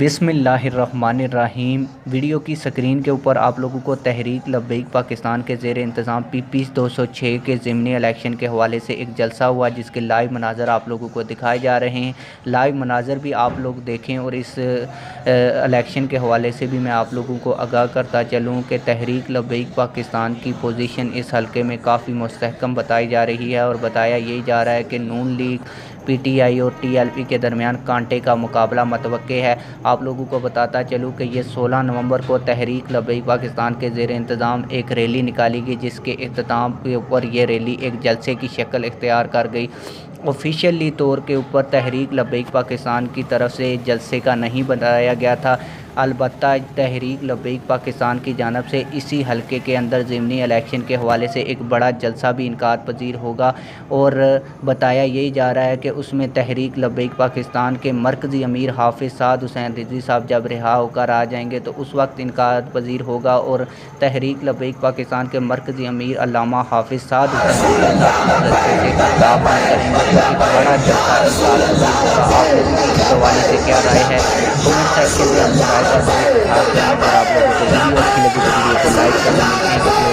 بسم اللہ الرحمن الرحیم۔ ویڈیو کی سکرین کے اوپر آپ لوگوں کو تحریک لبیک پاکستان کے زیر انتظام PP's 206 کے ضمنی الیکشن کے حوالے سے ایک جلسہ ہوا جس کے لائیو مناظر آپ لوگوں کو دکھائے جا رہے ہیں۔ لائیو مناظر بھی آپ لوگ دیکھیں اور اس الیکشن کے حوالے سے بھی میں آپ لوگوں کو آگاہ کرتا چلوں کہ تحریک لبیک پاکستان کی پوزیشن اس حلقے میں کافی مستحکم بتائی جا رہی ہے اور بتایا یہی جا رہا ہے کہ نون لیگ PTI اور TLP کے درمیان کانٹے کا مقابلہ متوقع ہے۔ آپ لوگوں کو بتاتا چلوں کہ یہ 16 نومبر کو تحریک لبیک پاکستان کے زیر انتظام ایک ریلی نکالی گئی جس کے اختتام کے اوپر یہ ریلی ایک جلسے کی شکل اختیار کر گئی۔ آفیشیلی طور کے اوپر تحریک لبیک پاکستان کی طرف سے جلسے کا نہیں بتایا گیا تھا، البتہ تحریک لبیک پاکستان کی جانب سے اسی حلقے کے اندر ضمنی الیکشن کے حوالے سے ایک بڑا جلسہ بھی انعقاد پذیر ہوگا اور بتایا یہی جا رہا ہے کہ اس میں تحریک لبیک پاکستان کے مرکزی امیر حافظ سعد حسین رضوی صاحب جب رہا ہو کر آ جائیں گے تو اس وقت انعقاد پذیر ہوگا اور تحریک لبیک پاکستان کے مرکزی امیر علامہ حافظ سعد حسین رضوی صاحب اس جلسے سے خطاب کریں گے تو ایک بڑا جلسہ انعقاد پذیر ہوگا۔ آپ لوگوں کی اس حوالے سے کیا رائے ہے؟ کمنٹ سیکشن میں اپنی رائے کا ضرور اظہار کریں۔ اگر آپ لوگوں کو ویڈیو اچھی لگی تو ویڈیو کو لائک کرنا،